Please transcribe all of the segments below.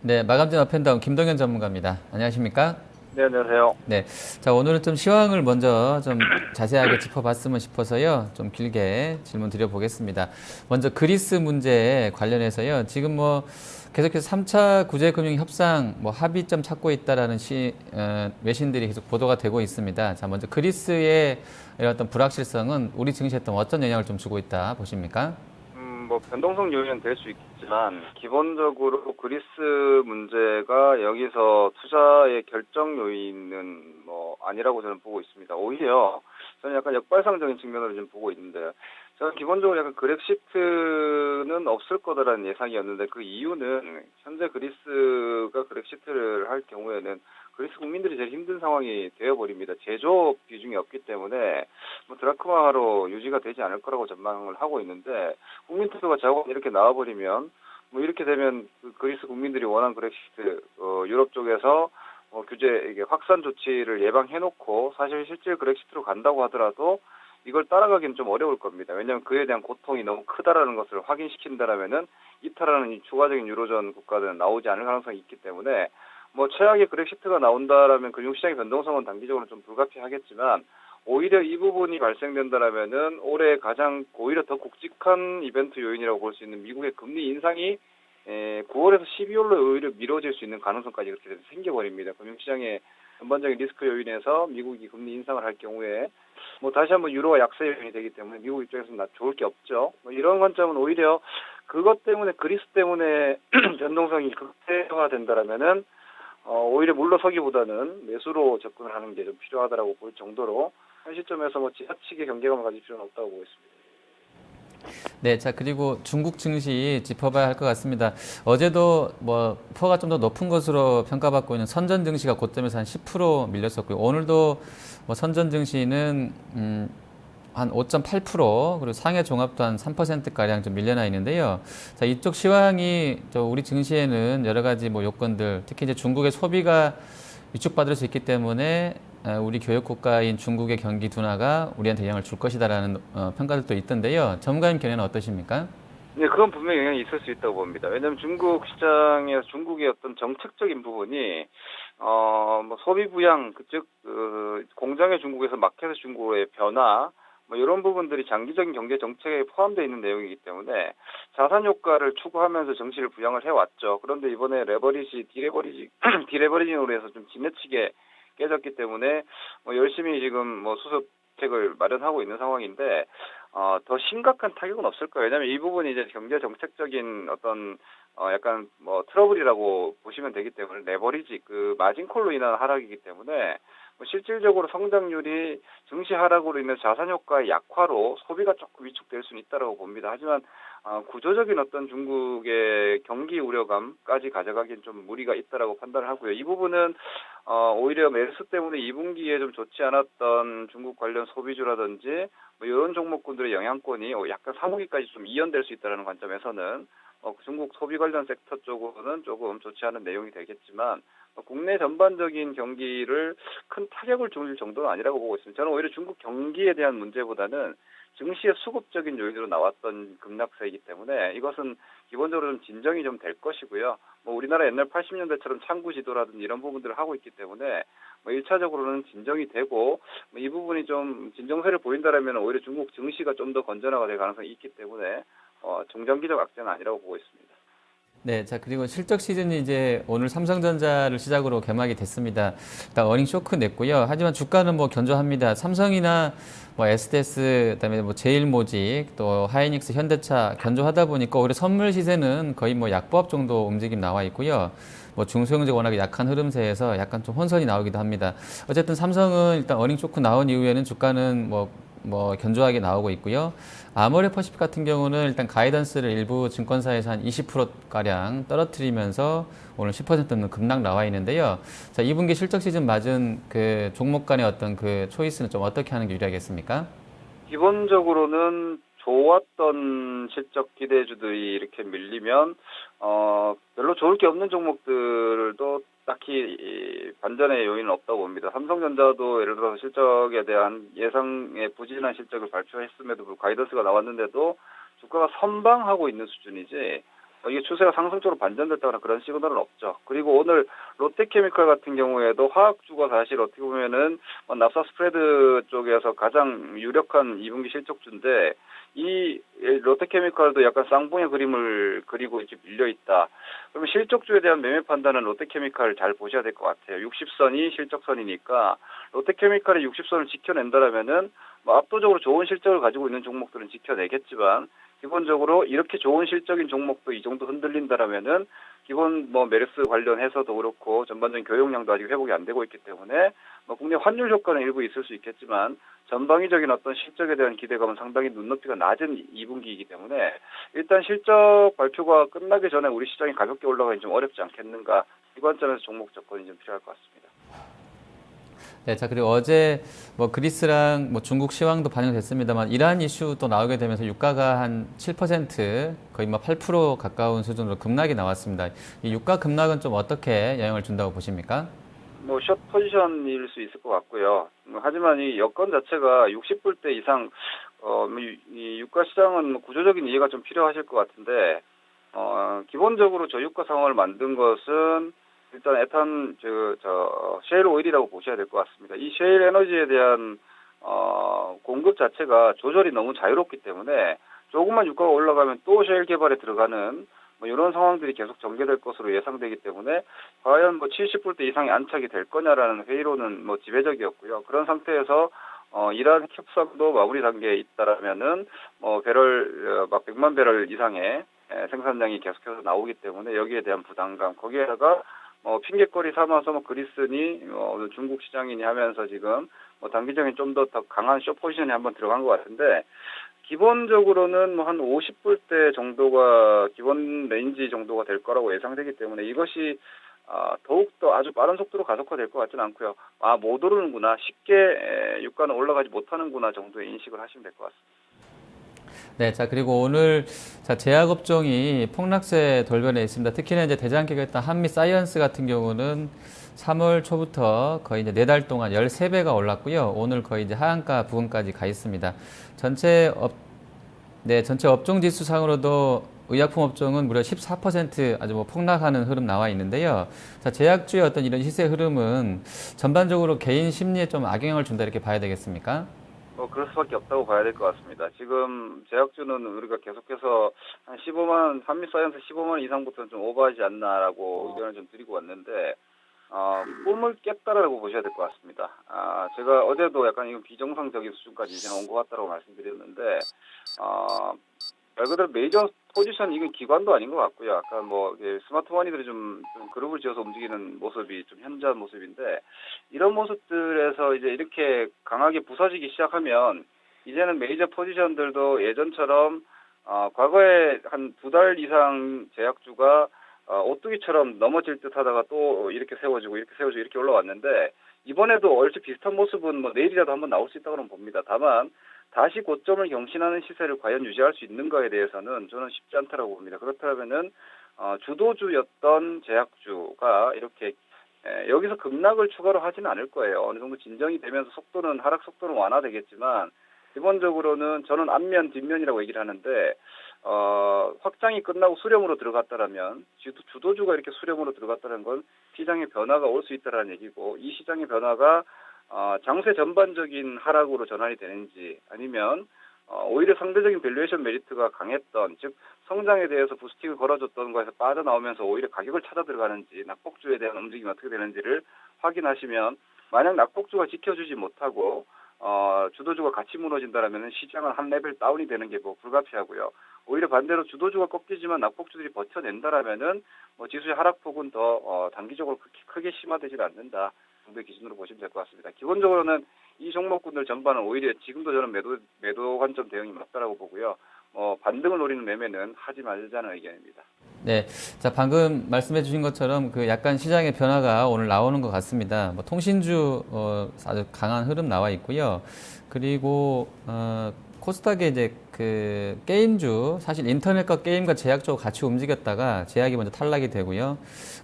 네, 마감된 어펜다운 김동현 전문가입니다. 안녕하십니까? 네, 안녕하세요. 네. 자, 오늘은 좀 시황을 먼저 좀 자세하게 짚어봤으면 싶어서요. 좀 길게 질문 드려보겠습니다. 먼저 그리스 문제 관련해서요. 지금 뭐 계속해서 3차 구제금융 협상 뭐 합의점 찾고 있다라는 외신들이 계속 보도가 되고 있습니다. 자, 먼저 그리스의 이런 어떤 불확실성은 우리 증시에 어떤 영향을 좀 주고 있다 보십니까? 변동성 요인은 될 수 있겠지만, 기본적으로 그리스 문제가 여기서 투자의 결정 요인은 아니라고 저는 보고 있습니다. 오히려 저는 약간 역발상적인 측면으로 좀 보고 있는데, 저는 기본적으로 약간 그렉시트는 없을 거다라는 예상이었는데, 그 이유는 현재 그리스가 그렉시트를 할 경우에는 그리스 국민들이 제일 힘든 상황이 되어버립니다. 제조업 비중이 없기 때문에 드라크마로 유지가 되지 않을 거라고 전망을 하고 있는데, 국민 투표가 자꾸 이렇게 나와버리면 이렇게 되면 그리스 국민들이 원하는 그렉시트, 유럽 쪽에서 규제 이게 확산 조치를 예방해놓고 사실 실질 그렉시트로 간다고 하더라도 이걸 따라가기는 좀 어려울 겁니다. 왜냐하면 그에 대한 고통이 너무 크다라는 것을 확인시킨다라면은 이탈하는 이 추가적인 유로존 국가들은 나오지 않을 가능성이 있기 때문에 최악의 그렉시트가 나온다라면 금융시장의 변동성은 단기적으로 좀 불가피하겠지만, 오히려 이 부분이 발생된다라면은 올해 가장 오히려 더 굵직한 이벤트 요인이라고 볼 수 있는 미국의 금리 인상이 9월에서 12월로 오히려 미뤄질 수 있는 가능성까지 그렇게 생겨버립니다. 금융시장의 전반적인 리스크 요인에서 미국이 금리 인상을 할 경우에 다시 한번 유로가 약세 요인이 되기 때문에 미국 입장에서는 좋을 게 없죠. 이런 관점은 오히려 그것 때문에 그리스 때문에 변동성이 극대화된다라면은 오히려 물러서기보다는 매수로 접근을 하는 게 좀 필요하다라고 볼 정도로 현 시점에서 지나치게 경계감을 가질 필요는 없다고 보고 있습니다. 네, 자, 그리고 중국 증시 짚어봐야 할 것 같습니다. 어제도 퍼가 좀 더 높은 것으로 평가받고 있는 선전 증시가 고점에서 한 10% 밀렸었고요. 오늘도 선전 증시는 한 5.8% 그리고 상해 종합도 한 3%가량 좀 밀려나 있는데요. 자, 이쪽 시황이 우리 증시에는 여러 가지 요건들, 특히 이제 중국의 소비가 위축받을 수 있기 때문에 우리 교역 국가인 중국의 경기 둔화가 우리한테 영향을 줄 것이다라는 평가들도 있던데요. 전문가님 견해는 어떠십니까? 네, 그건 분명히 영향이 있을 수 있다고 봅니다. 왜냐하면 중국 시장에서 중국의 어떤 정책적인 부분이 소비 부양, 즉 공장의 중국에서 마켓의 중국의 변화, 이런 부분들이 장기적인 경제 정책에 포함되어 있는 내용이기 때문에 자산 효과를 추구하면서 정치를 부양을 해왔죠. 그런데 이번에 디레버리징으로 해서 좀 지나치게 깨졌기 때문에 열심히 지금 수습책을 마련하고 있는 상황인데, 더 심각한 타격은 없을 거예요. 왜냐하면 이 부분이 이제 경제 정책적인 어떤 약간 트러블이라고 보시면 되기 때문에, 레버리지 그 마진콜로 인한 하락이기 때문에 실질적으로 성장률이 증시 하락으로 인해 자산 효과의 약화로 소비가 조금 위축될 수는 있다고 봅니다. 하지만 구조적인 어떤 중국의 경기 우려감까지 가져가기엔 좀 무리가 있다라고 판단을 하고요. 이 부분은 오히려 메르스 때문에 2분기에 좀 좋지 않았던 중국 관련 소비주라든지 이런 종목군들의 영향권이 약간 3분기까지 좀 이연될 수 있다는 관점에서는 중국 소비 관련 섹터 쪽으로는 조금 좋지 않은 내용이 되겠지만, 국내 전반적인 경기를 큰 타격을 줄 정도는 아니라고 보고 있습니다. 저는 오히려 중국 경기에 대한 문제보다는 증시의 수급적인 요인으로 나왔던 급락세이기 때문에 이것은 기본적으로 좀 진정이 좀 될 것이고요. 우리나라 옛날 80년대처럼 창구 지도라든지 이런 부분들을 하고 있기 때문에 1차적으로는 진정이 되고, 이 부분이 좀 진정세를 보인다라면 오히려 중국 증시가 좀 더 건전화가 될 가능성이 있기 때문에 중장기적 악재는 아니라고 보고 있습니다. 네, 자, 그리고 실적 시즌이 이제 오늘 삼성전자를 시작으로 개막이 됐습니다. 일단 어닝 쇼크 냈고요. 하지만 주가는 견조합니다. 삼성이나 SDS, 그다음에 제일모직, 또 하이닉스, 현대차 견조하다 보니까 오히려 선물 시세는 거의 약보합 정도 움직임 나와 있고요. 중소형주 워낙에 약한 흐름세에서 약간 좀 혼선이 나오기도 합니다. 어쨌든 삼성은 일단 어닝 쇼크 나온 이후에는 주가는 견조하게 나오고 있고요. 아모레 퍼시픽 같은 경우는 일단 가이던스를 일부 증권사에서 한 20%가량 떨어뜨리면서 오늘 10% 넘는 급락 나와 있는데요. 자, 2분기 실적 시즌 맞은 그 종목 간의 어떤 그 초이스는 좀 어떻게 하는 게 유리하겠습니까? 기본적으로는 좋았던 실적 기대주들이 이렇게 밀리면 별로 좋을 게 없는 종목들도 딱히 반전의 요인은 없다고 봅니다. 삼성전자도 예를 들어서 실적에 대한 예상의 부진한 실적을 발표했음에도 불구하고 가이던스가 나왔는데도 주가가 선방하고 있는 수준이지, 이게 추세가 상승적으로 반전됐다거나 그런 시그널은 없죠. 그리고 오늘 롯데케미칼 같은 경우에도 화학주가 사실 어떻게 보면은 납사 스프레드 쪽에서 가장 유력한 2분기 실적주인데 이 롯데케미칼도 약간 쌍봉의 그림을 그리고 이렇게 밀려 있다. 그러면 실적주에 대한 매매 판단은 롯데케미칼 잘 보셔야 될 것 같아요. 60선이 실적선이니까 롯데케미칼이 60선을 지켜낸다라면은 압도적으로 좋은 실적을 가지고 있는 종목들은 지켜내겠지만 기본적으로 이렇게 좋은 실적인 종목도 이 정도 흔들린다라면은 기본 메르스 관련해서도 그렇고 전반적인 교역량도 아직 회복이 안 되고 있기 때문에 국내 환율 효과는 일부 있을 수 있겠지만 전방위적인 어떤 실적에 대한 기대감은 상당히 눈높이가 낮은 2분기이기 때문에 일단 실적 발표가 끝나기 전에 우리 시장이 가볍게 올라가기 좀 어렵지 않겠는가, 이 관점에서 종목 접근이 좀 필요할 것 같습니다. 네, 자, 그리고 어제 그리스랑 중국 시황도 반영됐습니다만 이란 이슈 또 나오게 되면서 유가가 한 7% 거의 8% 가까운 수준으로 급락이 나왔습니다. 이 유가 급락은 좀 어떻게 영향을 준다고 보십니까? 숏 포지션일 수 있을 것 같고요. 하지만 이 여건 자체가 60불대 이상, 이 유가 시장은 구조적인 이해가 좀 필요하실 것 같은데, 기본적으로 저유가 상황을 만든 것은 일단 에탄, 셰일 오일이라고 보셔야 될 것 같습니다. 이 셰일 에너지에 대한, 공급 자체가 조절이 너무 자유롭기 때문에 조금만 유가가 올라가면 또 셰일 개발에 들어가는 이런 상황들이 계속 전개될 것으로 예상되기 때문에 과연 70불대 이상이 안착이 될 거냐라는 회의론은 지배적이었고요. 그런 상태에서 이란 협상도 마무리 단계에 있다라면은 배럴 100만 배럴 이상의 생산량이 계속해서 나오기 때문에 여기에 대한 부담감, 거기에다가 핑계거리 삼아서 그리스니 중국 시장이니 하면서 지금 단기적인 좀 더 강한 숏 포지션이 한번 들어간 것 같은데, 기본적으로는 한 50불대 정도가 기본 레인지 정도가 될 거라고 예상되기 때문에 이것이 더욱더 아주 빠른 속도로 가속화될 것 같지는 않고요. 못 오르는구나, 쉽게 유가는 올라가지 못하는구나 정도의 인식을 하시면 될 것 같습니다. 네, 자, 그리고 오늘, 제약업종이 폭락세 돌변에 있습니다. 특히나 이제 대장기가 했던 한미사이언스 같은 경우는 3월 초부터 거의 이제 4달 동안 13배가 올랐고요. 오늘 거의 이제 하한가 부근까지 가 있습니다. 전체 업종 지수상으로도 의약품 업종은 무려 14% 아주 폭락하는 흐름 나와 있는데요. 자, 제약주의 어떤 이런 시세 흐름은 전반적으로 개인 심리에 좀 악영향을 준다 이렇게 봐야 되겠습니까? 그럴 수밖에 없다고 봐야 될 것 같습니다. 지금 제약주는 우리가 계속해서 한 15만, 한미사이언스 15만 이상부터는 좀 오버하지 않나라고 의견을 좀 드리고 왔는데, 꿈을 깼다라고 보셔야 될 것 같습니다. 제가 어제도 약간 이건 비정상적인 수준까지 이제 온 것 같다고 말씀드렸는데, 말 그대로 메이저 포지션, 이건 기관도 아닌 것 같고요. 약간 스마트머니들이 좀 그룹을 지어서 움직이는 모습이 좀 현저한 모습인데, 이런 모습들에서 이제 이렇게 강하게 부서지기 시작하면 이제는 메이저 포지션들도 예전처럼 과거에 한 2달 이상 제약주가 오뚜기처럼 넘어질 듯 하다가 또 이렇게 세워지고 이렇게 올라왔는데, 이번에도 얼추 비슷한 모습은 내일이라도 한번 나올 수 있다고는 봅니다. 다만 다시 고점을 경신하는 시세를 과연 유지할 수 있는가에 대해서는 저는 쉽지 않다고 봅니다. 그렇다면은 주도주였던 제약주가 이렇게 여기서 급락을 추가로 하지는 않을 거예요. 어느 정도 진정이 되면서 하락 속도는 완화되겠지만, 기본적으로는 저는 앞면 뒷면이라고 얘기를 하는데, 확장이 끝나고 수렴으로 들어갔다라면, 주도주가 이렇게 수렴으로 들어갔다는 건 시장의 변화가 올 수 있다라는 얘기고, 이 시장의 변화가 장세 전반적인 하락으로 전환이 되는지, 아니면 오히려 상대적인 밸류에이션 메리트가 강했던, 즉 성장에 대해서 부스팅을 걸어줬던 거에서 빠져나오면서 오히려 가격을 찾아 들어가는지, 낙폭주에 대한 움직임이 어떻게 되는지를 확인하시면, 만약 낙폭주가 지켜주지 못하고 주도주가 같이 무너진다라면 시장은 한 레벨 다운이 되는 게 불가피하고요. 오히려 반대로 주도주가 꺾이지만 낙폭주들이 버텨낸다라면은 지수의 하락폭은 더 단기적으로 크게 심화되지 않는다 정도의 기준으로 보시면 될 것 같습니다. 기본적으로는 이 종목군들 전반은 오히려 지금도 저는 매도 관점 대응이 맞다라고 보고요. 반등을 노리는 매매는 하지 말자는 의견입니다. 네, 자, 방금 말씀해 주신 것처럼 약간 시장의 변화가 오늘 나오는 것 같습니다. 통신주 아주 강한 흐름 나와 있고요. 그리고 코스닥에 이제 게임주, 사실 인터넷과 게임과 제약 쪽 같이 움직였다가 제약이 먼저 탈락이 되고요.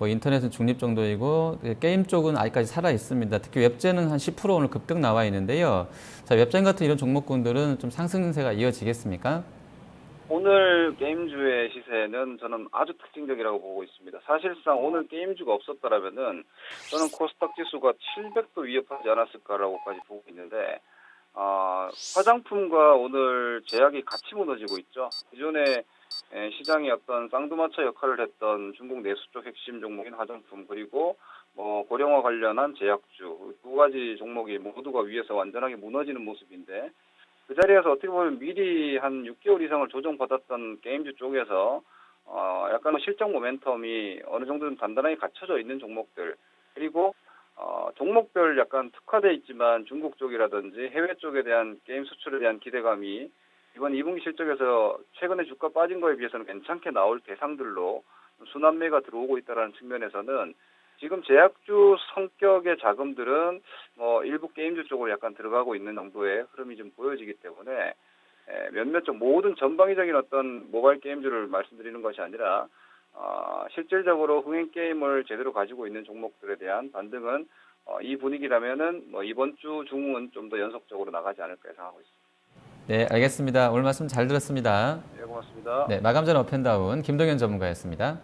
인터넷은 중립 정도이고 게임 쪽은 아직까지 살아 있습니다. 특히 웹젠은 한 10% 오늘 급등 나와 있는데요. 자, 웹젠 같은 이런 종목군들은 좀 상승세가 이어지겠습니까? 오늘 게임주의 시세는 저는 아주 특징적이라고 보고 있습니다. 사실상 오늘 게임주가 없었더라면은 저는 코스닥 지수가 700도 위협하지 않았을까라고까지 보고 있는데, 화장품과 오늘 제약이 같이 무너지고 있죠. 기존에 시장의 어떤 쌍두마차 역할을 했던 중국 내수 쪽 핵심 종목인 화장품, 그리고 고령화 관련한 제약주 두 가지 종목이 모두가 위에서 완전하게 무너지는 모습인데, 그 자리에서 어떻게 보면 미리 한 6개월 이상을 조정받았던 게임주 쪽에서 약간의 실적 모멘텀이 어느 정도 좀 단단하게 갖춰져 있는 종목들, 그리고 종목별 약간 특화돼 있지만 중국 쪽이라든지 해외 쪽에 대한 게임 수출에 대한 기대감이 이번 2분기 실적에서 최근에 주가 빠진 거에 비해서는 괜찮게 나올 대상들로 순환매가 들어오고 있다는 측면에서는 지금 제약주 성격의 자금들은 일부 게임주 쪽으로 약간 들어가고 있는 정도의 흐름이 좀 보여지기 때문에 몇몇 좀 모든 전방위적인 어떤 모바일 게임주를 말씀드리는 것이 아니라 실질적으로 흥행 게임을 제대로 가지고 있는 종목들에 대한 반등은 이 분위기라면은 이번 주 중은 좀 더 연속적으로 나가지 않을까 예상하고 있습니다. 네, 알겠습니다. 오늘 말씀 잘 들었습니다. 네, 고맙습니다. 네, 마감 전 업앤다운 김동현 전문가였습니다.